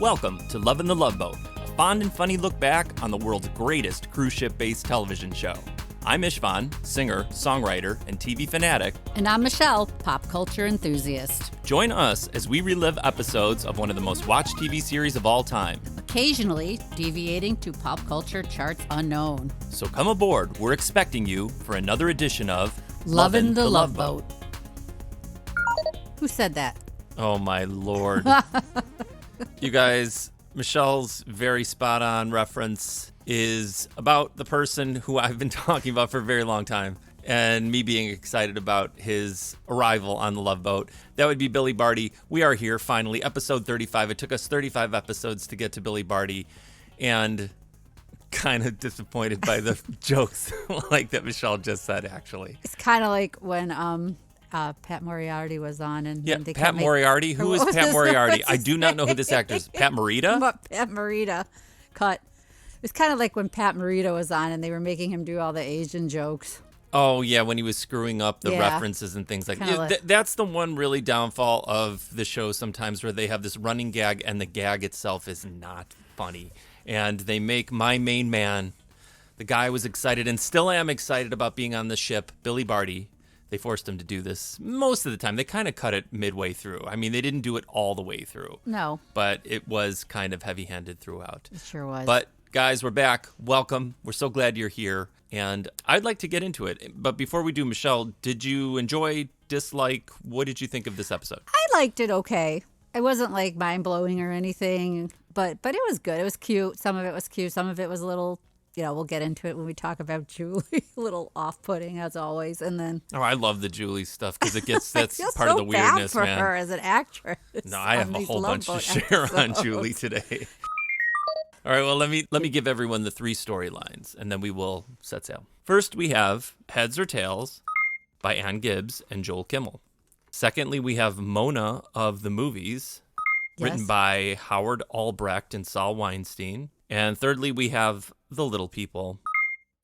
Welcome to Lovin The Loveboat, a fond and funny look back on the world's greatest cruise ship-based television show. I'm Ishvan, singer, songwriter, and TV fanatic. And I'm Michelle, pop culture enthusiast. Join us as we relive episodes of one of the most watched TV series of all time. Occasionally deviating to pop culture charts unknown. So come aboard, we're expecting you for another edition of Lovin' the Loveboat. Who said that? Oh my lord. You guys, Michelle's very spot-on reference is about the person who I've been talking about for a very long time, and me being excited about his arrival on the Love Boat. That would be Billy Barty. We are here, finally, episode 35. It took us 35 episodes to get to Billy Barty, and kind of disappointed by the jokes like that Michelle just said, actually. It's kind of like when Pat Moriarty was on. And yeah, they Pat Moriarty? Who is Pat Moriarty? I do not know who this actor is. Pat Morita? But Pat Morita cut. It's kind of like when Pat Morita was on and they were making him do all the Asian jokes. Oh, yeah, when he was screwing up the references and things like that. That's the one really downfall of the show sometimes, where they have this running gag and the gag itself is not funny. And they make my main man, the guy was excited and still am excited about being on the ship, Billy Barty. They forced him to do this most of the time. They kind of cut it midway through. I mean, they didn't do it all the way through. No. But it was kind of heavy-handed throughout. It sure was. But guys, we're back. Welcome. We're so glad you're here. And I'd like to get into it. But before we do, Michelle, did you enjoy, dislike? What did you think of this episode? I liked it okay. It wasn't like mind-blowing or anything, but it was good. It was cute. Some of it was cute. Some of it was a little, we'll get into it when we talk about Julie. A little off-putting, as always. And then... Oh, I love the Julie stuff because it gets, that's part so of the weirdness, bad for man. her as an actress. No, I have a whole bunch to share on Julie today. All right, well, let me give everyone the three storylines, and then we will set sail. First, we have Heads or Tails by Ann Gibbs and Joel Kimmel. Secondly, we have Mona of the Movies, written by Howard Albrecht and Saul Weinstein. And thirdly, we have The Little People,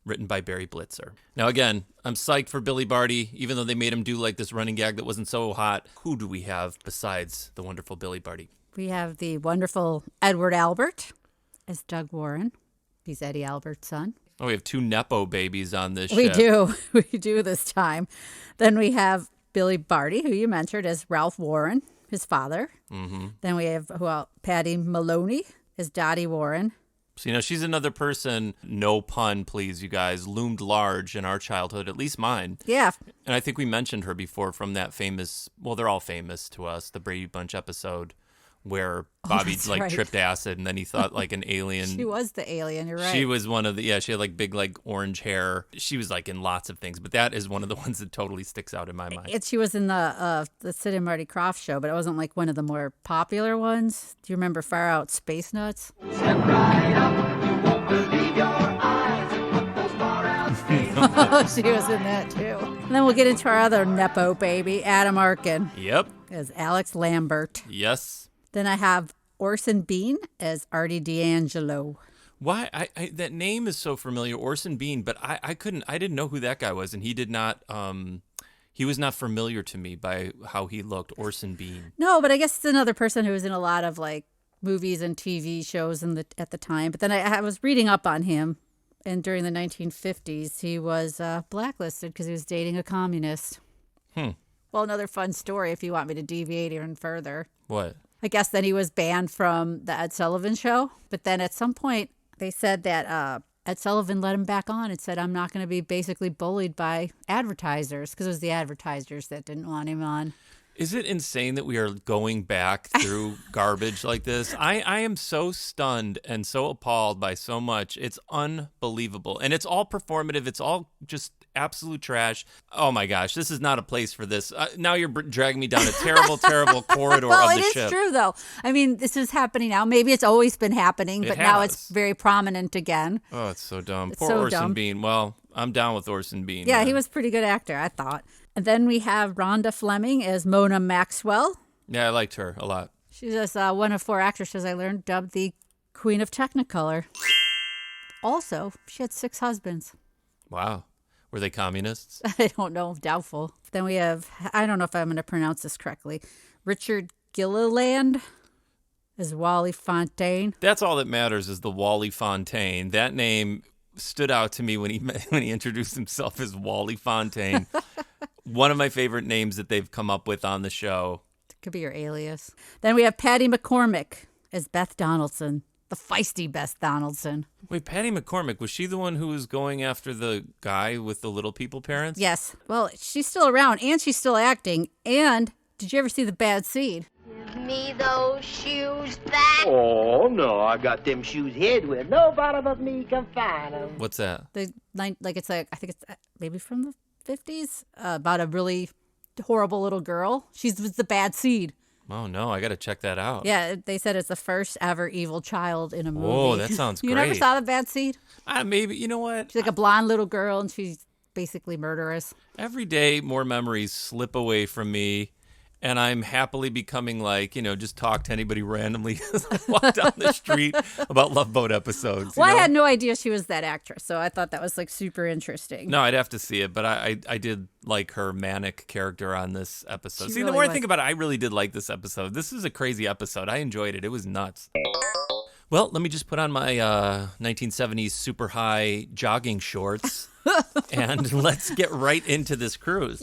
written by Barry Blitzer. Now, again, I'm psyched for Billy Barty, even though they made him do like this running gag that wasn't so hot. Who do we have besides the wonderful Billy Barty? We have the wonderful Edward Albert as Doug Warren. He's Eddie Albert's son. Oh, we have two Nepo babies on this We ship. do. We do this time. Then we have Billy Barty, who you mentioned, as Ralph Warren, his father. Mm-hmm. Then we have Patty Maloney as Dottie Warren. So, she's another person, no pun, please, you guys, loomed large in our childhood, at least mine. Yeah. And I think we mentioned her before from that famous, well, they're all famous to us, the Brady Bunch episode where Bobby tripped acid and then he thought like an alien. She was the alien, you're right. She was one of the, she had like big like orange hair. She was like in lots of things, but that is one of the ones that totally sticks out in my mind. She was in the Sid and Marty Krofft show, but it wasn't like one of the more popular ones. Do you remember Far Out Space Nuts? Step right up, you won't believe your eyes. What those far out space nuts. She was in that too. And then we'll get into our other Nepo baby, Adam Arkin. Yep. As Alex Lambert. Yes. Then I have Orson Bean as Artie D'Angelo. Why? That name is so familiar, Orson Bean, but I didn't know who that guy was, and he did not, he was not familiar to me by how he looked, Orson Bean. No, but I guess it's another person who was in a lot of like movies and TV shows at the time. But then I was reading up on him, and during the 1950s, he was blacklisted because he was dating a communist. Well, another fun story if you want me to deviate even further. What? I guess then he was banned from the Ed Sullivan Show. But then at some point, they said that Ed Sullivan let him back on and said, I'm not going to be basically bullied by advertisers, because it was the advertisers that didn't want him on. Is it insane that we are going back through garbage like this? I am so stunned and so appalled by so much. It's unbelievable. And it's all performative. It's all just absolute trash. Oh my gosh, this is not a place for this. Now you're dragging me down a terrible, terrible corridor of the ship. Well, it is true, though. I mean, this is happening now. Maybe it's always been happening, but now it's very prominent again. Oh, it's so dumb. Poor Orson Bean. Well, I'm down with Orson Bean. Yeah, he was a pretty good actor, I thought. And then we have Rhonda Fleming as Mona Maxwell. Yeah, I liked her a lot. She's just one of 4 actresses I learned dubbed the Queen of Technicolor. Also, she had 6 husbands. Wow. Were they communists? I don't know. Doubtful. Then we have, I don't know if I'm going to pronounce this correctly, Richard Gilliland. As Wally Fontaine. That's all that matters is the Wally Fontaine. That name stood out to me when he introduced himself as Wally Fontaine. One of my favorite names that they've come up with on the show. Could be your alias. Then we have Patty McCormick as Beth Donaldson, the feisty Beth Donaldson. Wait, Patty McCormick, was she the one who was going after the guy with the little people parents? Yes. Well, she's still around, and she's still acting. And did you ever see The Bad Seed? Give me those shoes back. Oh, no, I got them shoes hid where nobody but me can find them. What's that? I think it's maybe from the 50s, about a really horrible little girl. She's the bad seed. Oh, no, I got to check that out. Yeah, they said it's the first ever evil child in a movie. Oh, that sounds You great. never saw The Bad Seed? Maybe, you know what? She's like a blonde little girl, and she's basically murderous. Every day, more memories slip away from me, and I'm happily becoming like, just talk to anybody randomly as I walk down the street about Love Boat episodes. Well, I had no idea she was that actress, so I thought that was like super interesting. No, I'd have to see it, but I did like her manic character on this episode. She See, the really more I was. think about it, I really did like this episode. This is a crazy episode. I enjoyed it. It was nuts. Well, let me just put on my 1970s super high jogging shorts and let's get right into this cruise.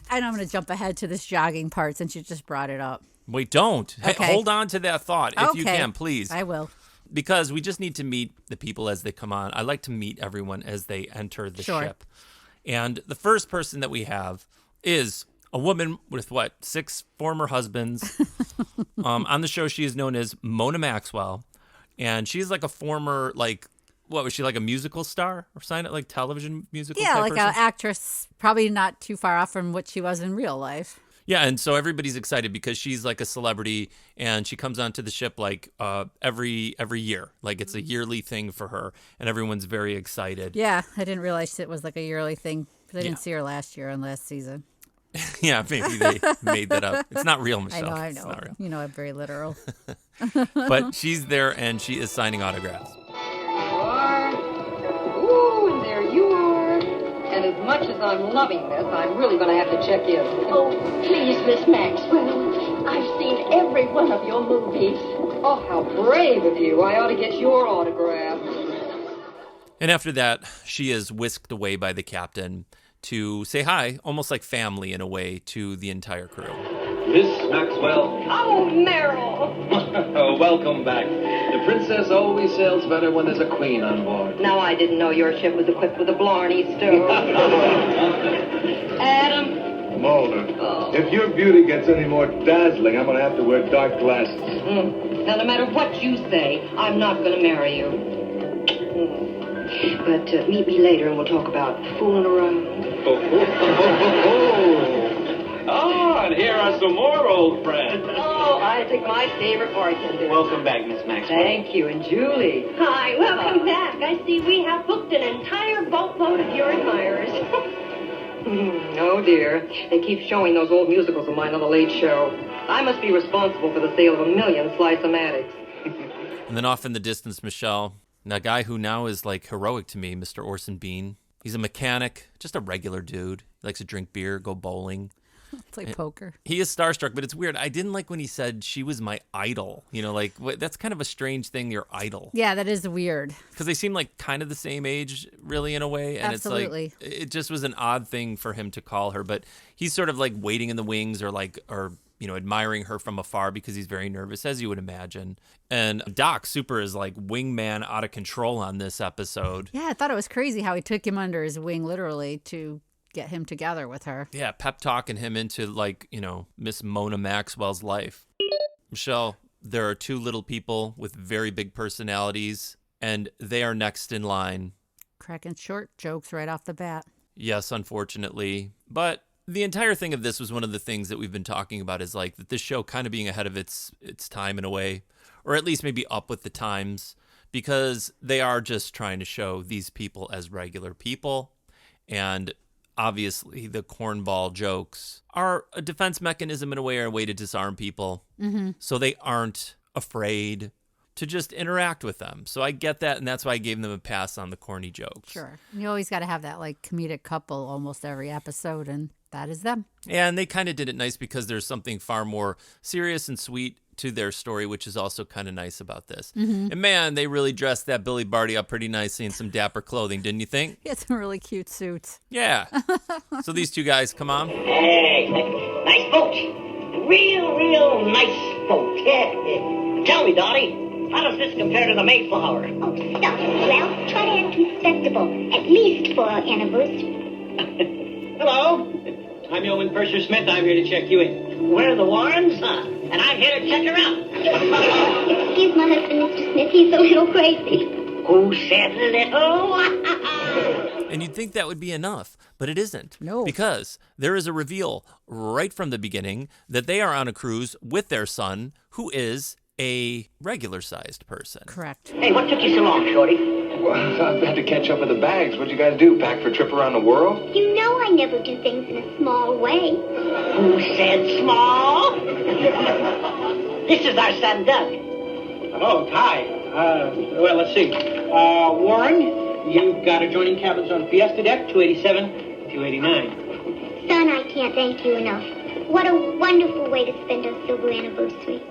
I'm going to jump ahead to this jogging part since you just brought it up. Wait, don't. Hey, Okay. hold on to that thought if you Okay. can, please. I will. Because we just need to meet the people as they come on. I like to meet everyone as they enter the Sure. ship. And the first person that we have is a woman with 6 former husbands. On the show, she is known as Mona Maxwell. And she's like a former, what was she, like a musical star or sign it like television musical? Yeah, type like person? an actress, probably not too far off from what she was in real life. Yeah, and so everybody's excited because she's like a celebrity, and she comes onto the ship every year, like it's a yearly thing for her, and everyone's very excited. Yeah, I didn't realize it was like a yearly thing. But I didn't Yeah. see her last year and last season. Yeah, maybe they made that up. It's not real, Michelle. I It's know. not real. You know, I'm very literal. But she's there, and she is signing autographs. are. Ooh, and there you are. And as much as I'm loving this, I'm really going to have to check in. Oh, please, Miss Maxwell. I've seen every one of your movies. Oh, how brave of you. I ought to get your autograph. And after that, she is whisked away by the captain to say hi, almost like family in a way, to the entire crew. Miss Maxwell, Oh, Merrill. welcome back. The princess always sails better when there's a queen on board. Now, I didn't know your ship was equipped with a Blarney stove. Adam. Mulder, if your beauty gets any more dazzling, I'm going to have to wear dark glasses. Now, no matter what you say, I'm not going to marry you. But meet me later and we'll talk about fooling around. Oh, and here are some more old friends. Oh, Isaac, my favorite bartender. Welcome back, Miss Maxwell. Thank you, and Julie. Hi, welcome back. I see we have booked an entire boatload of your admirers. Oh, dear. They keep showing those old musicals of mine on the Late Show. I must be responsible for the sale of 1 million Slice-O-Matics. And then off in the distance, Michelle, and a guy who now is like heroic to me, Mr. Orson Bean. He's a mechanic, just a regular dude. He likes to drink beer, go bowling. It's like poker. He is starstruck, but it's weird. I didn't like when he said she was my idol. That's kind of a strange thing, your idol. Yeah, that is weird. Because they seem like kind of the same age, really, in a way. And Absolutely. it's like, it just was an odd thing for him to call her. But he's sort of like waiting in the wings or admiring her from afar because he's very nervous, as you would imagine. And Doc Super is like wingman out of control on this episode. Yeah, I thought it was crazy how he took him under his wing, literally, to get him together with her. Yeah, pep talking him into Miss Mona Maxwell's life. Michelle, there are 2 little people with very big personalities, and they are next in line. Cracking short jokes right off the bat. Yes, unfortunately. But the entire thing of this was one of the things that we've been talking about is like that this show kind of being ahead of its time in a way, or at least maybe up with the times, because they are just trying to show these people as regular people. And obviously the cornball jokes are a defense mechanism in a way, or a way to disarm people. Mm-hmm. So they aren't afraid to just interact with them. So I get that, and that's why I gave them a pass on the corny jokes. Sure. You always got to have that like comedic couple almost every episode, and that is them. And they kind of did it nice because there's something far more serious and sweet to their story, which is also kind of nice about this. And man, they really dressed that Billy Barty up pretty nicely in some dapper clothing, didn't you think? He had some really cute suits. Yeah. So these two guys come on. Hey, nice boat. Real nice boat. Tell me, Dottie, how does this compare to the Mayflower? Oh, stop. Well, try to act respectable, at least for our anniversary. Hello. I'm Yeoman Purser Smith. I'm here to check you in. We're the Warrens, and I'm here to check her out. Excuse my husband, Mr. Smith. He's a little crazy. Who said little? And you'd think that would be enough, but it isn't. No. Because there is a reveal right from the beginning that they are on a cruise with their son, who is a regular-sized person. Correct. Hey, what took you so long, Shorty? Well, I've had to catch up with the bags. What'd you guys do? Pack for a trip around the world? You know I never do things in a small way. Who said small? This is our son, Doug. Oh, hi. Well, let's see. Warren, you've got adjoining cabins on Fiesta Deck, 287, 289. Son, I can't thank you enough. What a wonderful way to spend our silver anniversary.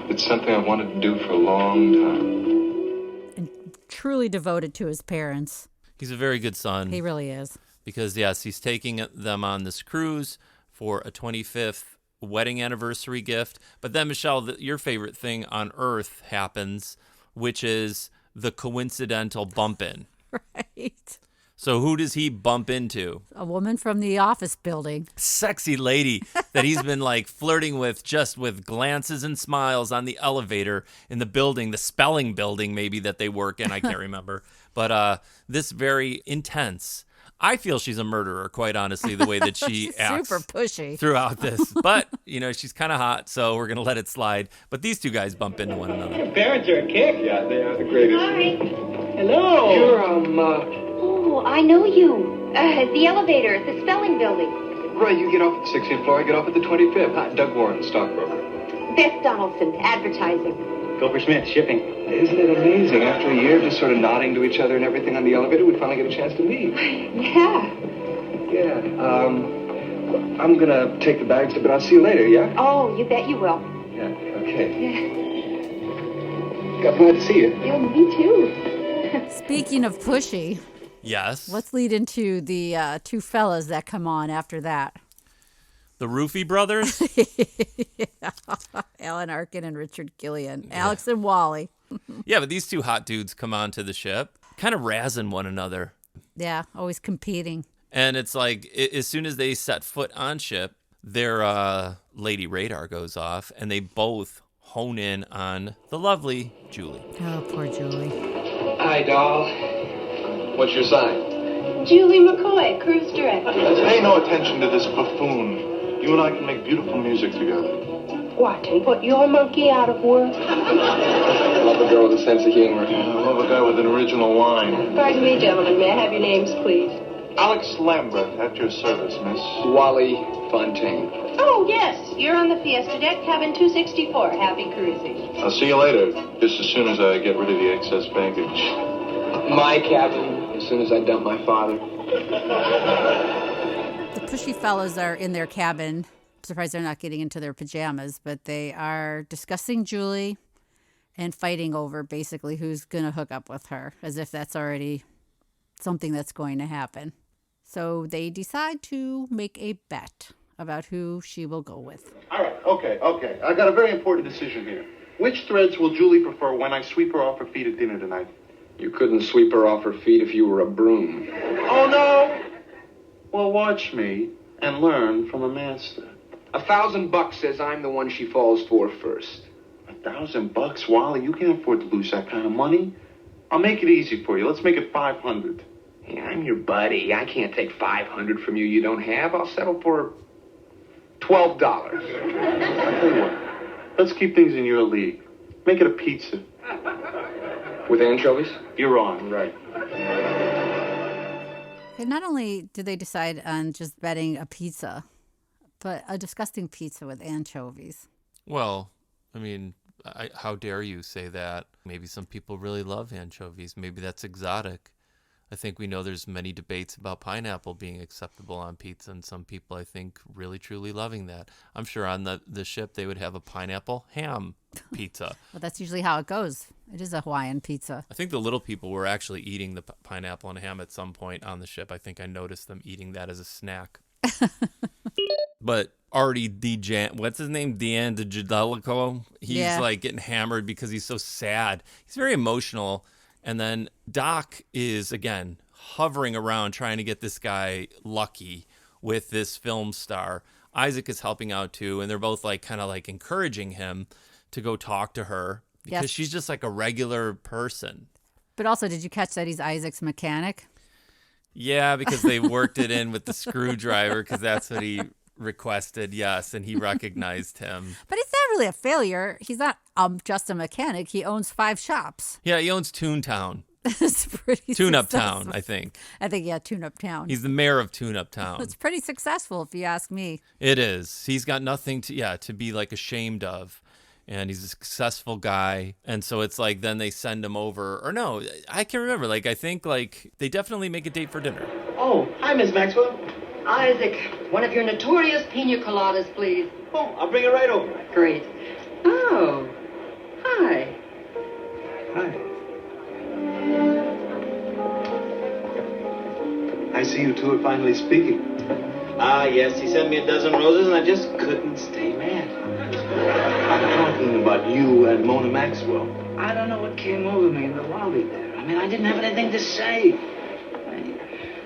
It's something I've wanted to do for a long time. And truly devoted to his parents. He's a very good son. He really is. Because, yes, he's taking them on this cruise for a 25th wedding anniversary gift. But then, Michelle, your favorite thing on Earth happens, which is the coincidental bump-in. Right. So who does he bump into? A woman from the office building. Sexy lady that he's been like flirting with, just with glances and smiles on the elevator in the building, the spelling building maybe that they work in. I can't remember. But this very intense. I feel she's a murderer, quite honestly, the way that she acts Super pushy. throughout this. But, she's kind of hot, so we're going to let it slide. But these two guys bump into one another. Your parents are a kick. Yeah, they are the greatest. Hi. Hello. You're, Oh, I know you. The elevator at the spelling building. right, you get off at the 16th floor, I get off at the 25th. Hi, Doug Warren, stockbroker. Beth Donaldson, advertising. Gopher Smith, shipping. Isn't it amazing? After a year of just sort of nodding to each other and everything on the elevator, we finally get a chance to meet. Yeah. Yeah, I'm gonna take the bags, but I'll see you later, yeah? Oh, you bet you will. Yeah, okay. Glad to see you. Yeah, me too. Speaking of pushy, Yes. let's lead into the two fellas that come on after that. The Roofie brothers? Alan Arkin and Richard Gilliand. Alex and Wally. Yeah, but these two hot dudes come onto the ship, kind of razzing one another. Yeah, always competing. And it's like, as soon as they set foot on ship, their lady radar goes off, and they both hone in on the lovely Julie. Oh, poor Julie. Hi, doll. What's your sign? Julie McCoy, cruise director. Pay no attention to this buffoon. You and I can make beautiful music together. What, and put your monkey out of work? I love a girl with a sense of humor. I love a guy with an original line. Pardon me, gentlemen. May I have your names, please? Alex Lambert, at your service, miss. Wally Fontaine. Oh, yes. You're on the Fiesta Deck, cabin 264. Happy cruising. I'll see you later, just as soon as I get rid of the excess baggage. My cabin, as soon as I dump my father. The pushy fellas are in their cabin. I'm surprised they're not getting into their pajamas, but they are discussing Julie and fighting over basically who's going to hook up with her, as if that's already something that's going to happen. So they decide to make a bet about who she will go with. All right, okay. I got a very important decision here. Which threads will Julie prefer when I sweep her off her feet at dinner tonight? You couldn't sweep her off her feet if you were a broom. Oh, no? Well, watch me and learn from a master. $1,000 says I'm the one she falls for first. $1,000, Wally? You can't afford to lose that kind of money. I'll make it easy for you. Let's make it 500. Yeah, I'm your buddy. I can't take 500 from you you don't have. I'll settle for $12. I'll tell you what. Let's keep things in your league. Make it a pizza. With anchovies? You're on, right. And not only did they decide on just betting a pizza, but a disgusting pizza with anchovies. Well, I mean, how dare you say that? Maybe some people really love anchovies. Maybe that's exotic. I think we know there's many debates about pineapple being acceptable on pizza, and some people, I think, really, truly loving that. I'm sure on the ship they would have a pineapple ham pizza. Well, that's usually how it goes. It is a Hawaiian pizza. I think the little people were actually eating the pineapple and ham at some point on the ship. I think I noticed them eating that as a snack. But Artie what's his name? DeAngelico? He's like getting hammered because he's so sad. He's very emotional. And then Doc is, again, hovering around trying to get this guy lucky with this film star. Isaac is helping out too, and they're both like kind of like encouraging him to go talk to her because she's just like a regular person. But also, did you catch that he's Isaac's mechanic? Yeah, because they worked it in with the screwdriver because that's what he requested, yes, and he recognized him. But he's not really a failure. He's not just a mechanic. He owns 5 shops. Yeah, he owns Toontown. It's pretty Tune-Up successful. Town, I think. Yeah, Tune-Up Town. He's the mayor of Tune-Up Town. It's pretty successful, if you ask me. It is. He's got nothing to be like ashamed of. And he's a successful guy. And so it's like then they send him over. Or no, I can't remember. Like, I think like they definitely make a date for dinner. Oh, hi, Miss Maxwell. Isaac, one of your notorious pina coladas, please. Oh, I'll bring it right over. Great. Oh, hi. Hi. I see you two are finally speaking. Ah, yes, he sent me a dozen roses and I just couldn't stay mad. I'm talking about you and Mona Maxwell. I don't know what came over me in the lobby there. I mean, I didn't have anything to say.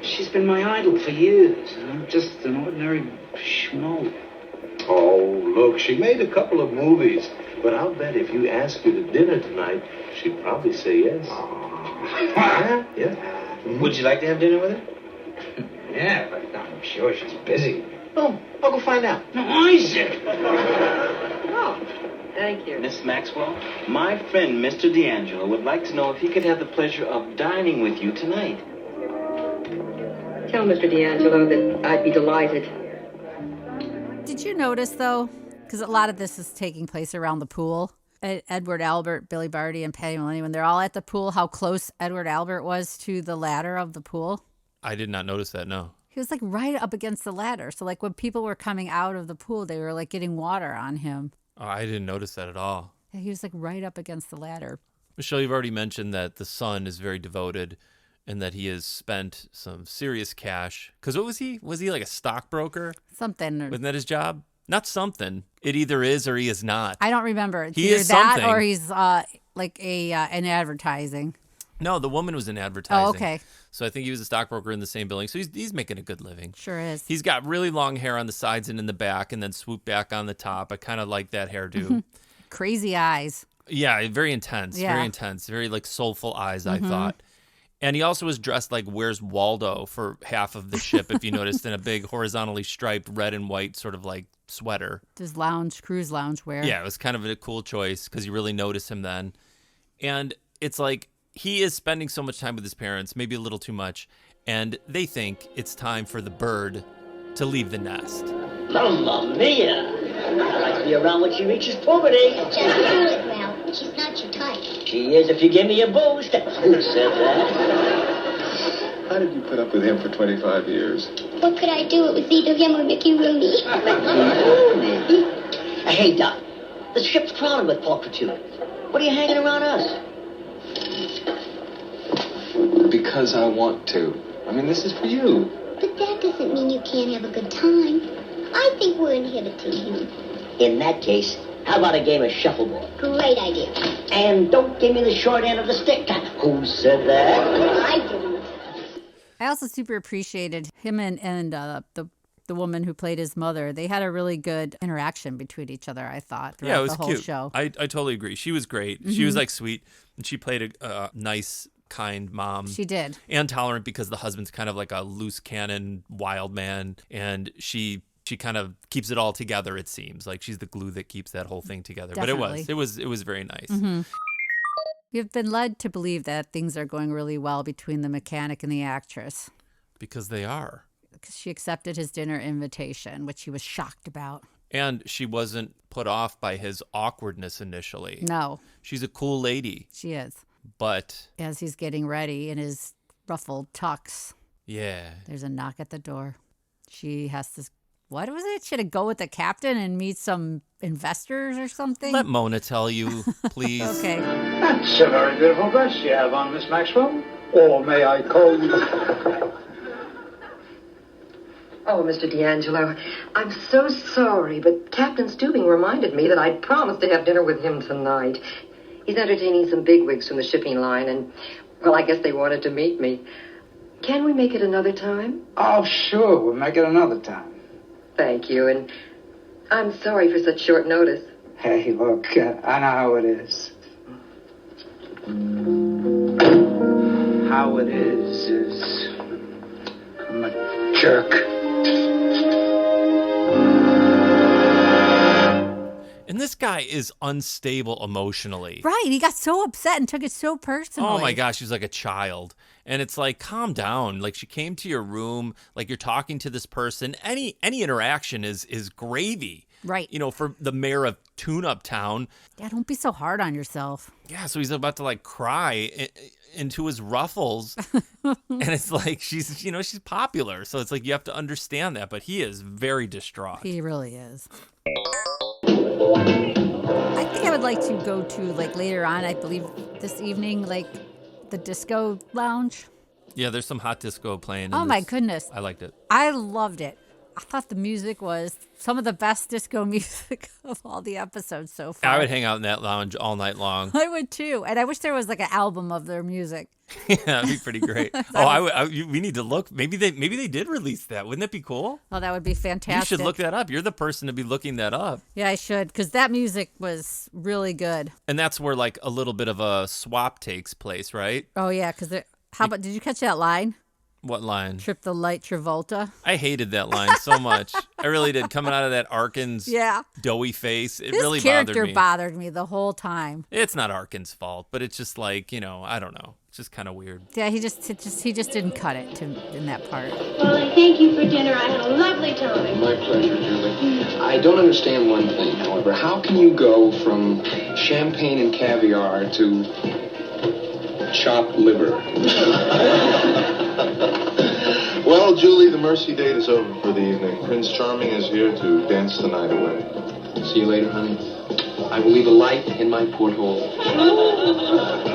She's been my idol for years, and I'm just an ordinary schmo. Oh, look, she made a couple of movies, but I'll bet if you ask her to dinner tonight, she'd probably say yes. What? Yeah. Would you like to have dinner with her? Yeah, but I'm sure she's busy. Oh, I'll go find out. No, Isaac! Oh, thank you. Miss Maxwell, my friend Mr. D'Angelo would like to know if he could have the pleasure of dining with you tonight. Tell Mr. D'Angelo that I'd be delighted. Did you notice, though, because a lot of this is taking place around the pool, Edward Albert, Billy Barty, and Patty Maloney, when they're all at the pool, how close Edward Albert was to the ladder of the pool? I did not notice that, no. He was like right up against the ladder. So like when people were coming out of the pool, they were like getting water on him. Oh, I didn't notice that at all. He was like right up against the ladder. Michelle, you've already mentioned that the son is very devoted and that he has spent some serious cash. Because what was he? Was he like a stockbroker? Something. Wasn't that his job? Not something. It either is or he is not. I don't remember. It's he either is that something. or he's like an advertising. No, the woman was in advertising. Oh, okay. So I think he was a stockbroker in the same building. So he's making a good living. Sure is. He's got really long hair on the sides and in the back and then swoop back on the top. I kind of like that hairdo. Crazy eyes. Yeah, very intense. Yeah. Very intense. Very like soulful eyes, I thought. And he also was dressed like Where's Waldo for half of the ship, if you noticed, in a big horizontally striped red and white sort of like sweater. His cruise lounge wear. Yeah, it was kind of a cool choice because you really notice him then. And it's like he is spending so much time with his parents, maybe a little too much, and they think it's time for the bird to leave the nest. Mamma mia! I like to be around when she reaches puberty. Just do it, Ralph. She's not your type. She is if you give me a boost. Who said that? How did you put up with him for 25 years? What could I do? It was either him or Mickey Rooney. Hey, Doc. The ship's crowded with portraiture. What are you hanging around us? Because I want to. I mean, this is for you. But that doesn't mean you can't have a good time. I think we're inhibiting you. In that case, how about a game of shuffleboard? Great idea. And don't give me the short end of the stick. Who said that? I didn't. I also super appreciated him and the woman who played his mother. They had a really good interaction between each other, I thought, throughout Yeah, it was the whole cute. show. I totally agree. She was great. She was like sweet, and she played a nice, kind mom. She did. And tolerant because the husband's kind of like a loose cannon wild man, and she kind of keeps it all together, it seems. Like she's the glue that keeps that whole thing together. Definitely. But it was very nice. You've been led to believe that things are going really well between the mechanic and the actress. Because they are. Because she accepted his dinner invitation, which he was shocked about. And she wasn't put off by his awkwardness initially. No. She's a cool lady. She is. But As he's getting ready in his ruffled tux. Yeah. There's a knock at the door. She has to, what was it? She had to go with the captain and meet some investors or something? Let Mona tell you, please. Okay. That's a very beautiful dress you have on, Miss Maxwell. Or may I call you... Oh, Mr. D'Angelo, I'm so sorry, but Captain Stubing reminded me that I'd promised to have dinner with him tonight. He's entertaining some bigwigs from the shipping line, and, well, I guess they wanted to meet me. Can we make it another time? Oh, sure. We'll make it another time. Thank you, and I'm sorry for such short notice. Hey, look, I know how it is. How it is I'm a jerk. And this guy is unstable emotionally. Right. He got so upset and took it so personally. Oh my gosh, she's like a child. And it's like, calm down. Like, she came to your room, like, you're talking to this person. Any interaction is gravy. Right. You know, for the mayor of Tune-Up Town. Yeah, don't be so hard on yourself. Yeah, so he's about to like cry into his ruffles. And it's like, she's popular. So it's like, you have to understand that. But he is very distraught. He really is. I think I would like to go to, like, later on, I believe this evening, like, the disco lounge. Yeah, there's some hot disco playing. Oh, my goodness. I liked it. I loved it. I thought the music was some of the best disco music of all the episodes so far. I would hang out in that lounge all night long. I would too. And I wish there was like an album of their music. Yeah, that'd be pretty great. We need to look. Maybe they did release that. Wouldn't that be cool? Oh, that would be fantastic. You should look that up. You're the person to be looking that up. Yeah, I should, because that music was really good. And that's where like a little bit of a swap takes place, right? Oh, yeah, because how about, did you catch that line? What line? Trip the light Travolta. I hated that line so much. I really did. Coming out of that Arkin's doughy face, it really bothered me. This character bothered me the whole time. It's not Arkin's fault, but it's just like, I don't know. It's just kind of weird. Yeah, he just didn't cut it in that part. Well, I thank you for dinner. I had a lovely time. My pleasure, Julie. I don't understand one thing, however. How can you go from champagne and caviar to chopped liver? Well, Julie, the mercy date is over for the evening. Prince Charming is here to dance the night away. See you later, honey. I will leave a light in my porthole.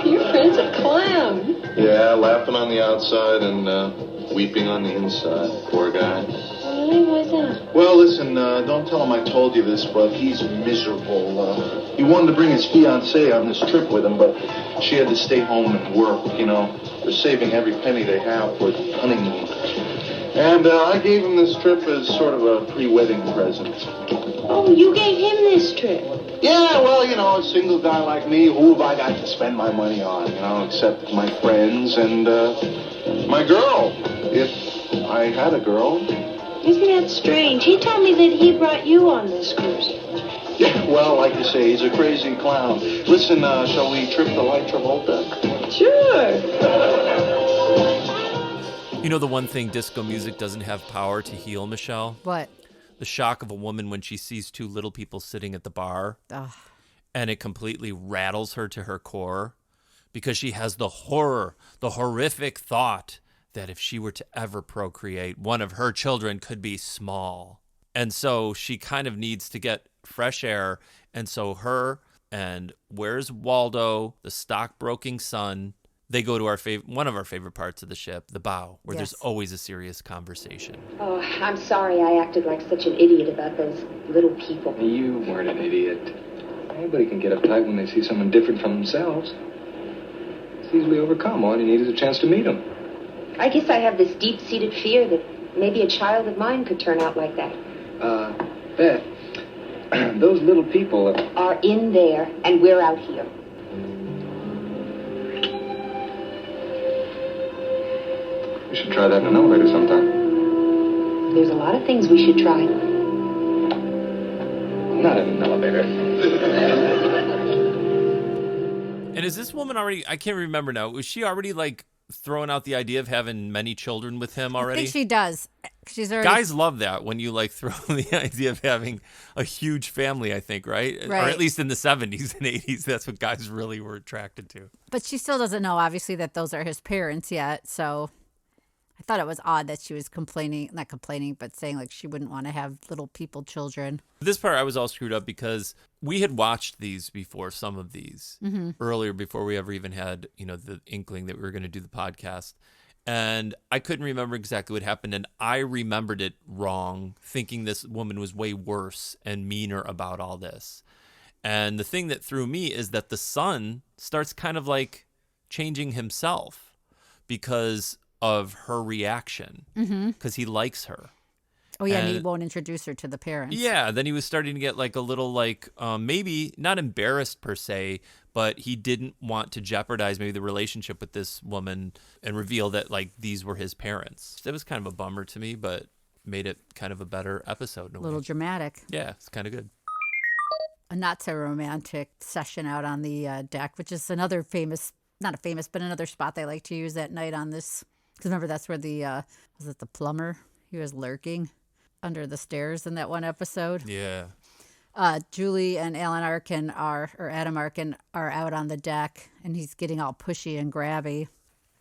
Your friend's a clown. Yeah, laughing on the outside and weeping on the inside. Poor guy. Really? Why's that? Well, listen, don't tell him I told you this, but he's miserable. He wanted to bring his fiancée on this trip with him, but she had to stay home and work, They're saving every penny they have for the honeymoon. And I gave him this trip as sort of a pre-wedding present. Oh, you gave him this trip? Yeah, well, a single guy like me, who have I got to spend my money on, except my friends and my girl, if I had a girl. Isn't that strange? He told me that he brought you on this cruise. Yeah, well, like you say, he's a crazy clown. Listen, shall we trip the light Travolta? Sure. The one thing disco music doesn't have power to heal, Michelle? What? The shock of a woman when she sees two little people sitting at the bar. Ugh. And it completely rattles her to her core because she has the horrific thought that if she were to ever procreate, one of her children could be small. And so she kind of needs to get fresh air. And so her and Where's Waldo, the stockbroking son, they go to one of our favorite parts of the ship, the bow, where there's always a serious conversation. Oh, I'm sorry I acted like such an idiot about those little people. You weren't an idiot. Anybody can get uptight when they see someone different from themselves. It's easily overcome. All you need is a chance to meet them. I guess I have this deep-seated fear that maybe a child of mine could turn out like that. Beth, those little people are in there, and we're out here. We should try that in an elevator sometime. There's a lot of things we should try. Not in an elevator. And is this woman already, I can't remember now, was she already like throwing out the idea of having many children with him already? I think she does. She's already... Guys love that when you like throw the idea of having a huge family, I think, right? Or Right. at least in the 70s and 80s, that's what guys really were attracted to. But she still doesn't know, obviously, that those are his parents yet. So I thought it was odd that she was not complaining, but saying like she wouldn't want to have little people children. This part I was all screwed up because we had watched these before, some of these, earlier before we ever even had, the inkling that we were going to do the podcast. And I couldn't remember exactly what happened, and I remembered it wrong, thinking this woman was way worse and meaner about all this. And the thing that threw me is that the son starts kind of like changing himself because of her reaction, because he likes her. Oh, yeah, and he won't introduce her to the parents. Yeah, then he was starting to get like a little like maybe not embarrassed per se, but he didn't want to jeopardize maybe the relationship with this woman and reveal that like these were his parents. That was kind of a bummer to me, but made it kind of a better episode. A little dramatic. Yeah, it's kind of good. A not so romantic session out on the deck, which is another famous, not a famous, but another spot they like to use at night on this. Because remember, that's where was it the plumber? He was lurking under the stairs in that one episode. Yeah. Julie and Adam Arkin are out on the deck, and he's getting all pushy and grabby,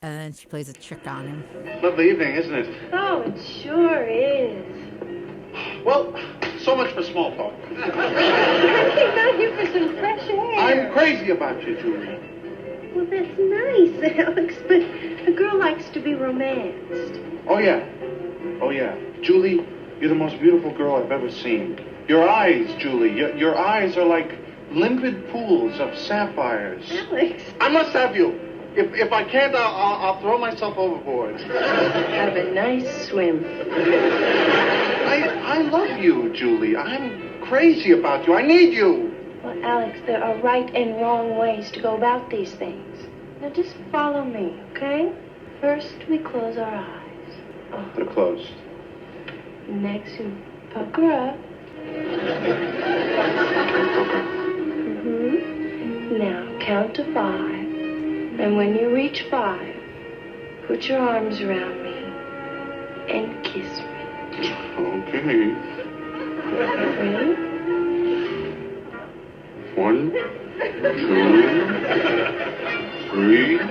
and then she plays a trick on him. Lovely evening, isn't it? Oh, it sure is. Well, so much for small talk. I came out here for some fresh air. I'm crazy about you, Julie. Well, that's nice, Alex, but a girl likes to be romanced. Oh, yeah. Julie, you're the most beautiful girl I've ever seen. Your eyes, Julie, your eyes are like limpid pools of sapphires. Alex. I must have you. If I can't, I'll throw myself overboard. Have a nice swim. I love you, Julie. I'm crazy about you. I need you. Well, Alex, there are right and wrong ways to go about these things. Now just follow me, okay? First, we close our eyes. Oh. They're closed. Next, we pucker up. Now, count to 5. And when you reach 5, put your arms around me and kiss me. Okay. Ready? 1, 2, 3, 4,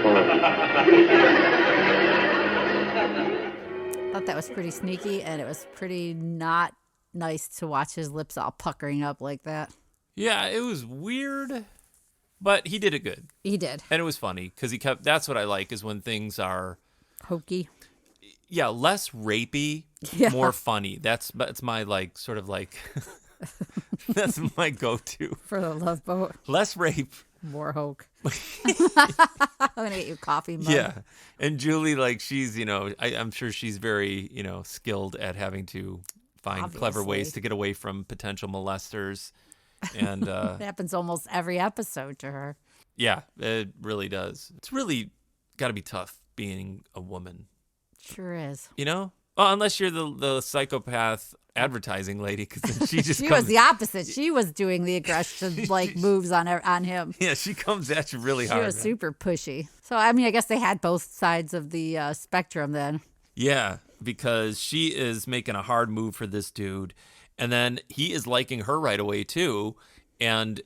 5. Thought that was pretty sneaky, and it was pretty not nice to watch his lips all puckering up like that. Yeah, it was weird, but he did it good. He did. And it was funny because that's what I like is when things are hokey. Yeah, less rapey, more funny. That's my like sort of like that's my go-to for the Love Boat. Less rape, more hoke. I'm gonna get you coffee mug. Yeah, and Julie, like she's I'm sure she's very skilled at having to find clever ways to get away from potential molesters. And it happens almost every episode to her. Yeah, it really does. It's really got to be tough being a woman. Sure is. Well, unless you're the psychopath advertising lady, because she just was the opposite. She was doing the aggression like moves on him. Yeah, she comes at you really hard. She was super pushy. So I mean, I guess they had both sides of the spectrum then. Yeah, because she is making a hard move for this dude. And then he is liking her right away, too. And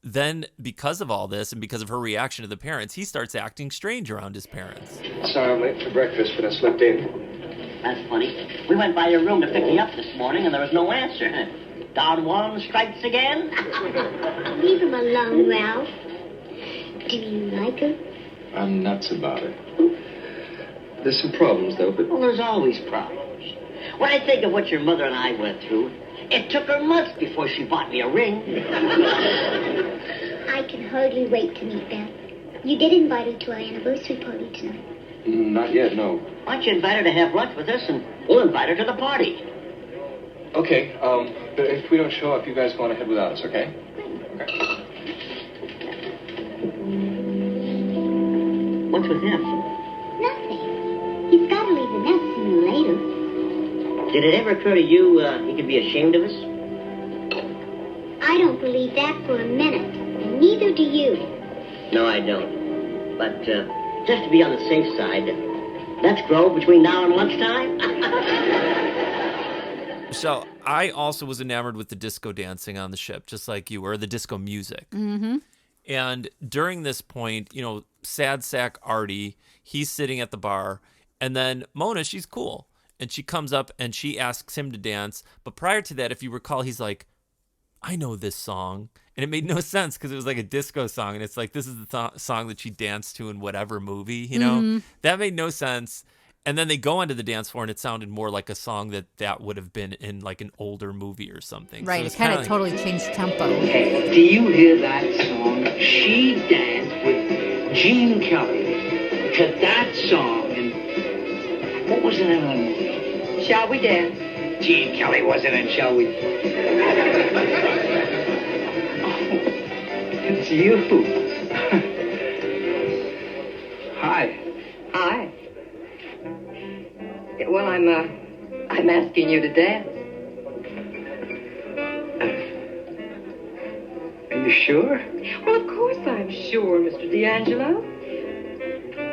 then because of all this and because of her reaction to the parents, he starts acting strange around his parents. Sorry I'm late for breakfast, but I slept in. That's funny. We went by your room to pick you up this morning, and there was no answer. Don Juan strikes again? Leave him alone, Ralph. Do you like her? I'm nuts about it. There's some problems, though, but... Well, there's always problems. When I think of what your mother and I went through, it took her months before she bought me a ring. I can hardly wait to meet Beth. You did invite her to our anniversary party tonight. Not yet, no. Why don't you invite her to have lunch with us, and we'll invite her to the party. Okay, but if we don't show up, you guys go on ahead without us, okay? Okay. What's with him? Nothing. He's got to leave the nest sooner or later. Did it ever occur to you he could be ashamed of us? I don't believe that for a minute, and neither do you. No, I don't. But just to be on the safe side, Let's grow between now and lunchtime. Michelle, I also was enamored with the disco dancing on the ship, just like you were, the disco music. Mm-hmm. And during this point, sad sack Artie, he's sitting at the bar, and then Mona, she's cool. And she comes up and she asks him to dance. But prior to that, if you recall, he's like, I know this song. And it made no sense because it was like a disco song. And it's like, this is the song that she danced to in whatever movie, Mm-hmm. That made no sense. And then they go onto the dance floor and it sounded more like a song that would have been in like an older movie or something. Right, So it kind of totally changed tempo. Hey, do you hear that song? She danced with Gene Kelly to that song. And what was the name of the movie? Shall we dance? Gene Kelly wasn't in Shall We? It's you. Hi. Hi. Well, I'm asking you to dance. Are you sure? Well, of course I'm sure, Mr. D'Angelo.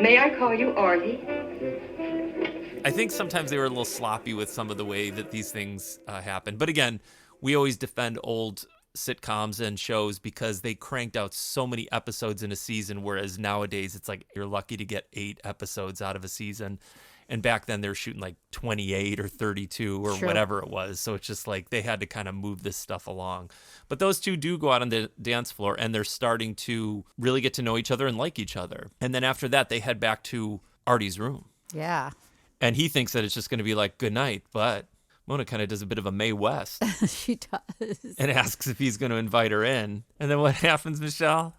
May I call you Artie? I think sometimes they were a little sloppy with some of the way that these things happen. But again, we always defend old sitcoms and shows because they cranked out so many episodes in a season, whereas nowadays it's like you're lucky to get 8 episodes out of a season. And back then they were shooting like 28 or 32 or whatever it was. So it's just like they had to kind of move this stuff along. But those two do go out on the dance floor and they're starting to really get to know each other and like each other. And then after that, they head back to Artie's room. Yeah. And he thinks that it's just going to be like, good night. But Mona kind of does a bit of a Mae West. She does. And asks if he's going to invite her in. And then what happens, Michelle?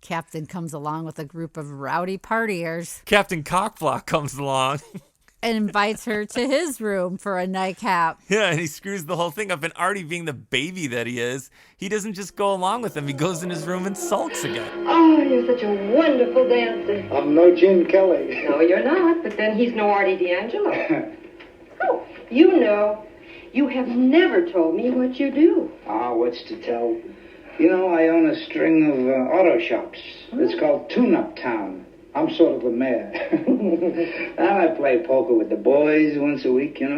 Captain comes along with a group of rowdy partiers. Captain Cockblock comes along. And invites her to his room for a nightcap. Yeah, and he screws the whole thing up. And Artie, being the baby that he is, he doesn't just go along with him. He goes in his room and sulks again. Oh, you're such a wonderful dancer. I'm no Gene Kelly. No, you're not, but then he's no Artie D'Angelo. Oh, you have never told me what you do. What's to tell? I own a string of auto shops. It's called Tune-Up Town. I'm sort of the mayor. And I play poker with the boys once a week, and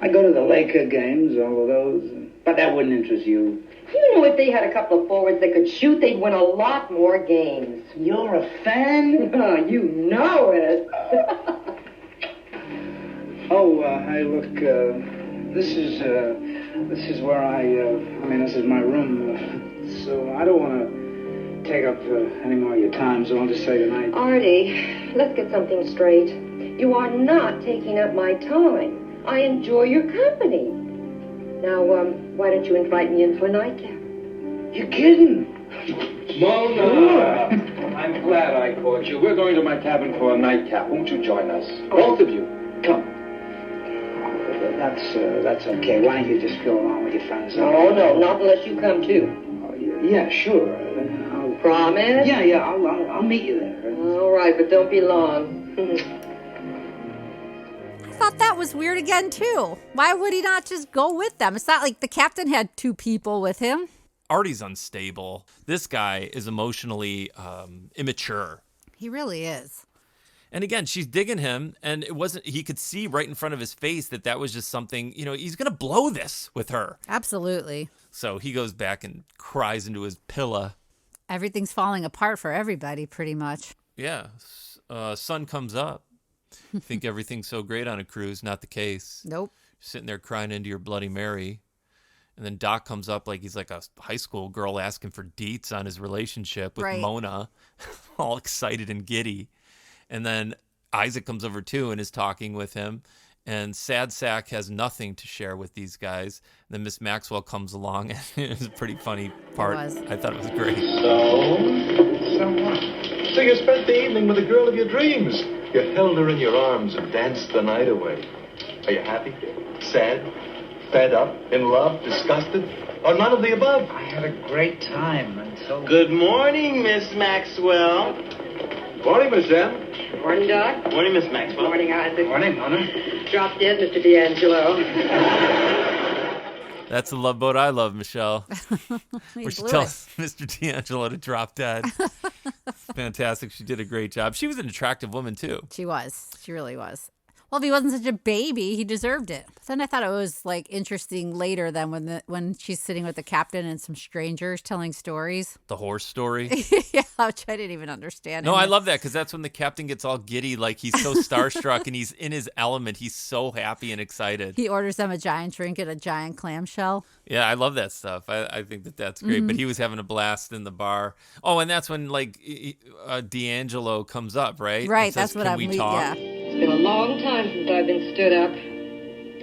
I go to the Laker games, all of those. But that wouldn't interest you. If they had a couple of forwards that could shoot, they'd win a lot more games. You're a fan? Oh, you know it. Hey, look, this is where this is my room. So I don't want to take up any more of your time, so I'll just say goodnight. Artie, let's get something straight. You are not taking up my time. I enjoy your company. Now, why don't you invite me in for a nightcap? You're kidding. Mona! I'm glad I caught you. We're going to my cabin for a nightcap. Won't you join us? Both of you. Come. That's okay. Why don't you just go along with your friends? Oh, no, not unless you come too. Yeah, sure. Promise? Yeah, I'll meet you there. All right, but don't be long. I thought that was weird again, too. Why would he not just go with them? It's not like the captain had 2 people with him. Artie's unstable. This guy is emotionally immature. He really is. And again, she's digging him, and he could see right in front of his face that was just something, he's going to blow this with her. Absolutely. So he goes back and cries into his pillow. Everything's falling apart for everybody, pretty much. Yeah. Sun comes up. You think everything's so great on a cruise. Not the case. Nope. You're sitting there crying into your Bloody Mary. And then Doc comes up like he's like a high school girl asking for deets on his relationship with Mona, all excited and giddy. And then Isaac comes over too and is talking with him. And Sad Sack has nothing to share with these guys. And then Miss Maxwell comes along, and it was a pretty funny part. I thought it was great. So what? So you spent the evening with the girl of your dreams. You held her in your arms and danced the night away. Are you happy? Sad? Fed up? In love? Disgusted? Or none of the above? I had a great time until... Good morning, Miss Maxwell. Morning, Miss M. Morning, Doc. Morning, Miss Maxwell. Morning, Isaac. Morning, Mona. Drop dead, Mr. D'Angelo. That's the Love Boat I love, Michelle. He Where she blew tells Mr. D'Angelo to drop dead. Fantastic. She did a great job. She was an attractive woman, too. She was. She really was. Well, if he wasn't such a baby, he deserved it. But then I thought it was like interesting later than when she's sitting with the captain and some strangers telling stories. The horse story. Yeah, which I didn't even understand. No, I love that because that's when the captain gets all giddy, like he's so starstruck and he's in his element. He's so happy and excited. He orders them a giant drink and a giant clamshell. Yeah, I love that stuff. I think that's great. But he was having a blast in the bar. Oh, and that's when like D'Angelo comes up, right? Right, Says, that's what "Can I'm. we talk?" Yeah. It's been a long time since I've been stood up.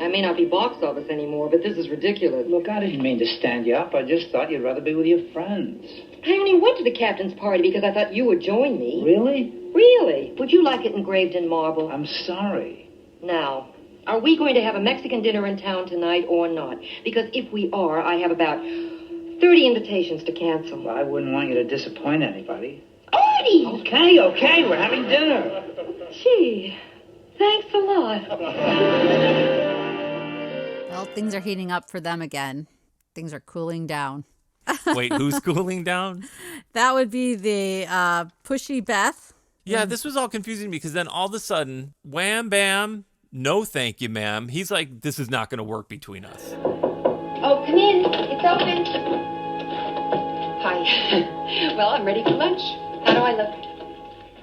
I may not be box office anymore, but this is ridiculous. Look, I didn't mean to stand you up. I just thought you'd rather be with your friends. I only went to the captain's party because I thought you would join me. Really? Really? Would you like it engraved in marble? I'm sorry. Now, are we going to have a Mexican dinner in town tonight or not? Because if we are, I have about 30 invitations to cancel. Well, I wouldn't want you to disappoint anybody. Artie! Okay, we're having dinner. Gee, thanks a lot. Well, things are heating up for them again. Things are cooling down. Wait, who's cooling down? That would be the pushy Beth. Yeah, this was all confusing because then all of a sudden, wham, bam, no thank you, ma'am. He's like, this is not going to work between us. Oh, come in. It's open. Hi. Well, I'm ready for lunch. How do I look?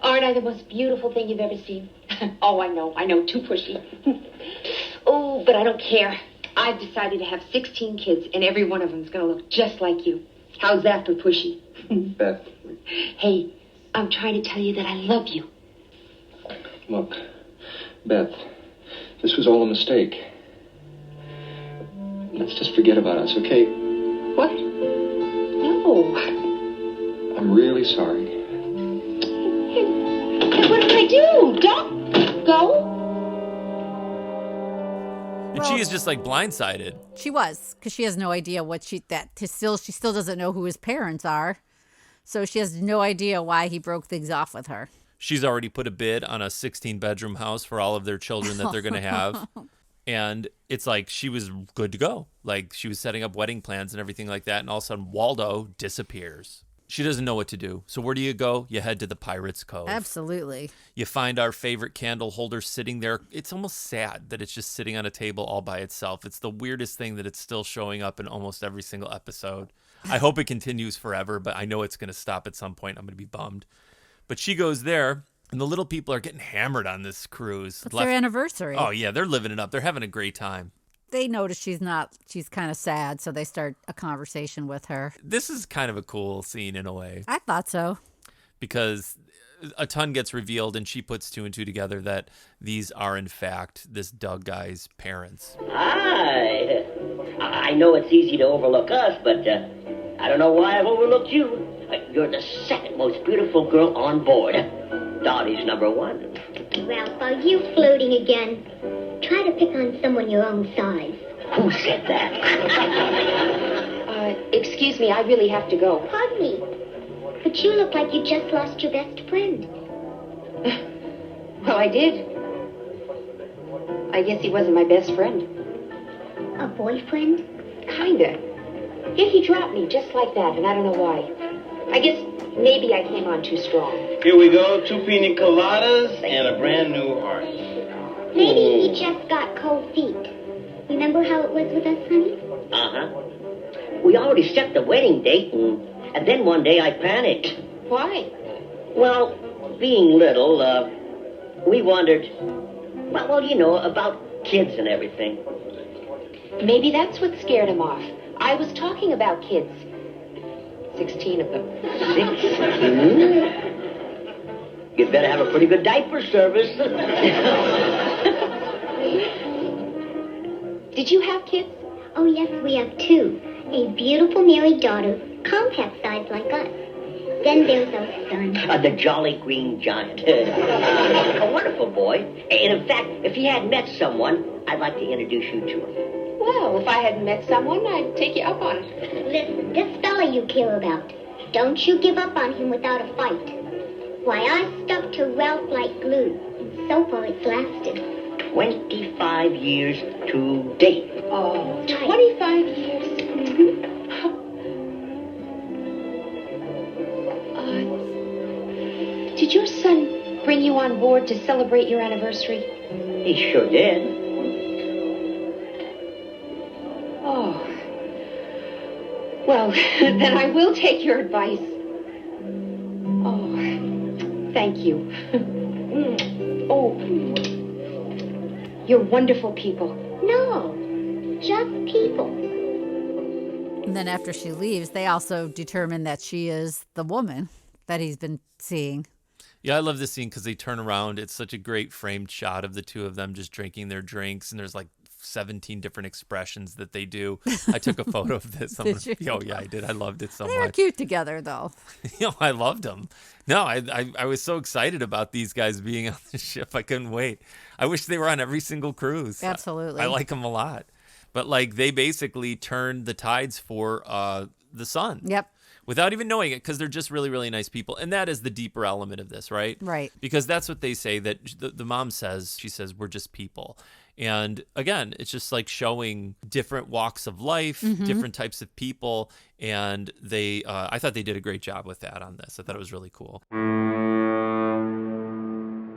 Aren't I the most beautiful thing you've ever seen? Oh, I know. Too pushy. Oh, but I don't care. I've decided to have 16 kids, and every one of them's going to look just like you. How's that for pushy? Beth. Hey, I'm trying to tell you that I love you. Look, Beth, this was all a mistake. Let's just forget about us, okay? What? No. I'm really sorry. Hey, what did I do? Don't go. And she is just like blindsided. She was, because she has no idea she still doesn't know who his parents are. So she has no idea why he broke things off with her. She's already put a bid on a 16-bedroom house for all of their children that they're going to have. And it's like she was good to go. Like she was setting up wedding plans and everything like that. And all of a sudden, Waldo disappears. She doesn't know what to do. So where do you go? You head to the Pirates Cove. Absolutely. You find our favorite candle holder sitting there. It's almost sad that it's just sitting on a table all by itself. It's the weirdest thing that it's still showing up in almost every single episode. I hope it continues forever, but I know it's going to stop at some point. I'm going to be bummed. But she goes there, and the little people are getting hammered on this cruise. It's their anniversary. Oh, yeah, they're living it up. They're having a great time. They notice she's kind of sad, so they start a conversation with her. This is kind of a cool scene in a way. I thought so. Because a ton gets revealed, and she puts two and two together that these are, in fact, this Doug guy's parents. Hi. I know it's easy to overlook us, but I don't know why I've overlooked you. You're the second most beautiful girl on board. Dottie's number one. Ralph, are you flirting again? Try to pick on someone your own size. Who said that? Excuse me, I really have to go. Pardon me, but you look like you just lost your best friend. Well, I did. I guess he wasn't my best friend. A boyfriend? Kinda. Yeah, he dropped me just like that, and I don't know why. I guess maybe I came on too strong. Here we go, 2 pina coladas and a brand new heart. Maybe he just got cold feet. Remember how it was with us, honey? Uh-huh. We already set the wedding date, and then one day I panicked. Why? Well, being little, we wondered, well, you know, about kids and everything. Maybe that's what scared him off. I was talking about kids. 16 of them. 16? You'd better have a pretty good diaper service. Did you have kids? Oh, yes, we have 2. A beautiful married daughter, compact size like us. Then there's our son. The Jolly Green Giant. A wonderful boy. And in fact, if he hadn't met someone, I'd like to introduce you to him. Well, if I hadn't met someone, I'd take you up on it. Listen, this fella you care about, don't you give up on him without a fight. Why, I stuck to Ralph like glue, and so far it's lasted. 25 years to date. Oh, 25 years. you on board to celebrate your anniversary? He sure did. Oh. Well, then I will take your advice. Oh, thank you. Oh, you're wonderful people. No, just people. And then after she leaves, they also determine that she is the woman that he's been seeing. Yeah, I love this scene because they turn around. It's such a great framed shot of the two of them just drinking their drinks, and there's like 17 different expressions that they do. I took a photo of this. Did you? Oh, yeah, I did. I loved it so They were much. cute together, though. I loved them. No, I was so excited about these guys being on the ship. I couldn't wait. I wish they were on every single cruise. Absolutely. I like them a lot. But like they basically turned the tides for the sun. Yep. Without even knowing it, because they're just really, really nice people. And that is the deeper element of this, right? Right. Because that's what they say, that the mom says. She says, we're just people. And again, it's just like showing different walks of life, different types of people. And they, I thought they did a great job with that on this. I thought it was really cool.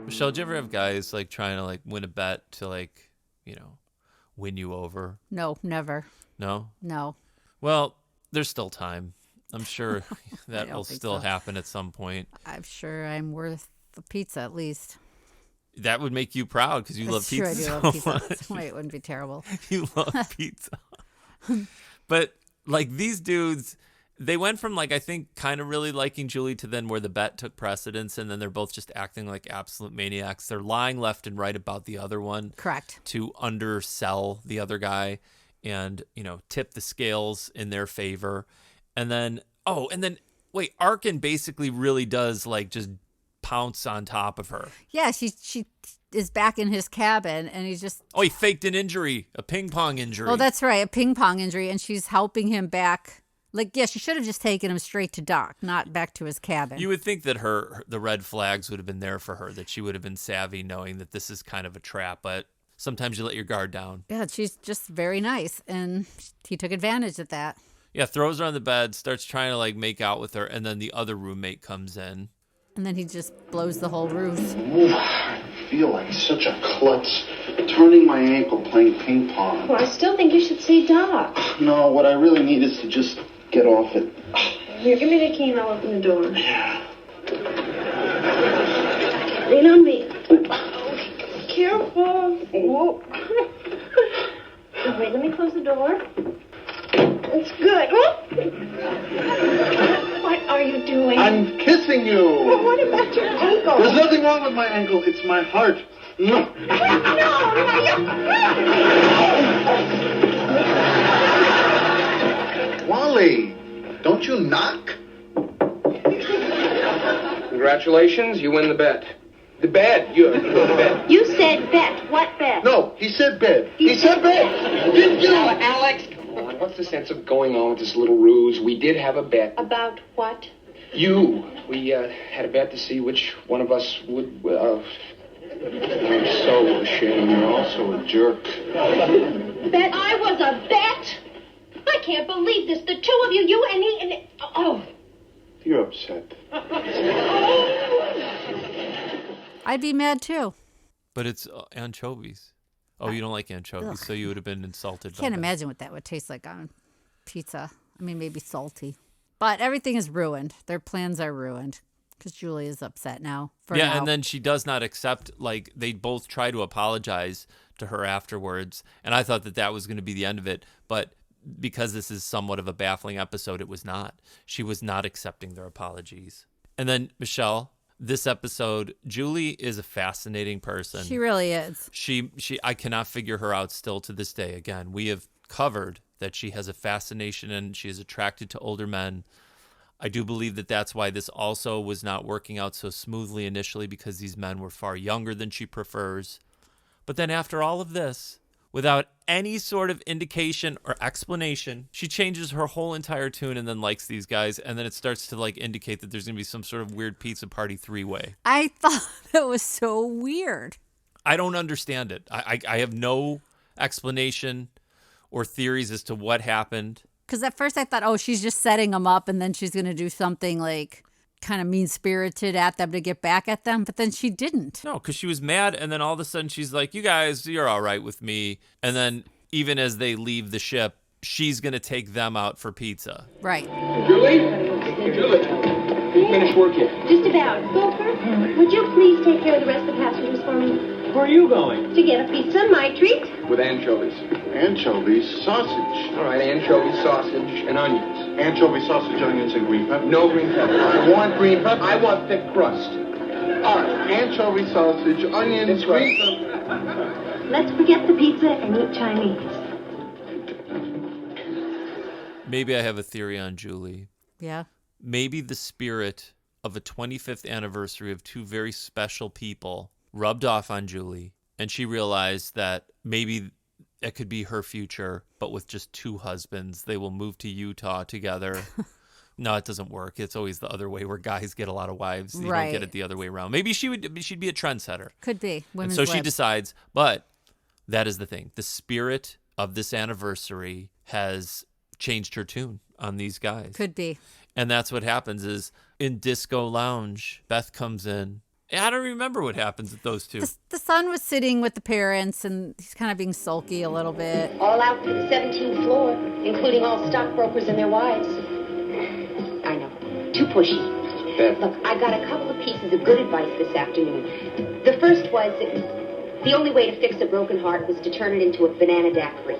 Michelle, do you ever have guys like trying to like win a bet to like, you know, win you over? No, never. No? No. Well, there's still time. I'm sure that don't will think still so. happen at some point. I'm sure I'm worth the pizza at least. That would make you proud because you love Sure, pizza I do so love pizza. much. That's why it wouldn't be terrible. You love pizza. But like these dudes, they went from like I think kind of really liking Julie to then where the bet took precedence, and then they're both just acting like absolute maniacs. They're lying left and right about the other one. Correct. To undersell the other guy and, you know, tip the scales in their favor. And then wait, Arkin basically really does like just pounce on top of her. Yeah, she is back in his cabin, and he's just... Oh, he faked an injury, a ping pong injury. Oh, that's right, a ping pong injury, and she's helping him back. Like, yeah, she should have just taken him straight to dock, not back to his cabin. You would think that the red flags would have been there for her, that she would have been savvy knowing that this is kind of a trap, but sometimes you let your guard down. Yeah, she's just very nice, and he took advantage of that. Yeah, throws her on the bed, starts trying to like make out with her, and then the other roommate comes in. And then he just blows the whole roof. Ooh, I feel like such a klutz. Turning my ankle playing ping pong. Well, I still think you should see Doc. No, what I really need is to just get off it. Here, give me the key and I'll open the door. Lean on me. Careful. Whoa. Wait, let me close the door. It's good. What are you doing? I'm kissing you. Well, what about your ankle? There's nothing wrong with my ankle. It's my heart. No, Wally, don't you knock? Congratulations, you win the bet. The bet. You win the bet. You said bet. What bet? No, he said bed. He said bed. Didn't you? Alex, come on. What's the sense of going on with this little ruse? We did have a bet. About what? You. We had a bet to see which one of us would... I'm so ashamed. You're also a jerk. Bet I was a bet? I can't believe this. The two of you, you and he and... Oh. You're upset. I'd be mad too. But it's anchovies. Oh, you don't like anchovies, so you would have been insulted. Can't imagine what that would taste like on pizza. I mean, maybe salty. But everything is ruined. Their plans are ruined because Julie is upset now. Yeah, and then she does not accept, like, they both try to apologize to her afterwards. And I thought that was going to be the end of it. But because this is somewhat of a baffling episode, it was not. She was not accepting their apologies. And then, Michelle, this episode, Julie is a fascinating person. She really is. I cannot figure her out still to this day. Again, we have covered that she has a fascination and she is attracted to older men. I do believe that that's why this also was not working out so smoothly initially, because these men were far younger than she prefers. But then after all of this, without any sort of indication or explanation, she changes her whole entire tune and then likes these guys. And then it starts to like indicate that there's going to be some sort of weird pizza party three-way. I thought it was so weird. I don't understand it. I have no explanation or theories as to what happened. Because at first I thought, oh, she's just setting him up and then she's going to do something like kind of mean-spirited at them to get back at them, but then she didn't. No, because she was mad, and then all of a sudden she's like, you guys, you're all right with me. And then even as they leave the ship, she's going to take them out for pizza. Right. Julie, you finished work yet? Just about. Gopher, would you please take care of the rest of the passengers for me? Where are you going? To get a pizza, my treat. With anchovies. Anchovies, sausage. All right, anchovies, sausage, and onions. Anchovy, sausage, onions, and green pepper. No green pepper. I want green pepper. I want thick crust. All right, anchovy, sausage, onions, green pepper. Let's forget the pizza and eat Chinese. Maybe I have a theory on Julie. Yeah. Maybe the spirit of a 25th anniversary of two very special people rubbed off on Julie, and she realized that maybe it could be her future, but with just two husbands. They will move to Utah together. No, it doesn't work. It's always the other way where guys get a lot of wives. You don't get it the other way around. Maybe she'd be a trendsetter. Could be. And so she decides, but that is the thing. The spirit of this anniversary has changed her tune on these guys. Could be. And that's what happens is in Disco Lounge, Beth comes in. I don't remember what happens with those two. The son was sitting with the parents, and he's kind of being sulky a little bit. All out to the 17th floor, including all stockbrokers and their wives. I know. Too pushy. Look, I got a couple of pieces of good advice this afternoon. The first was the only way to fix a broken heart was to turn it into a banana daiquiri.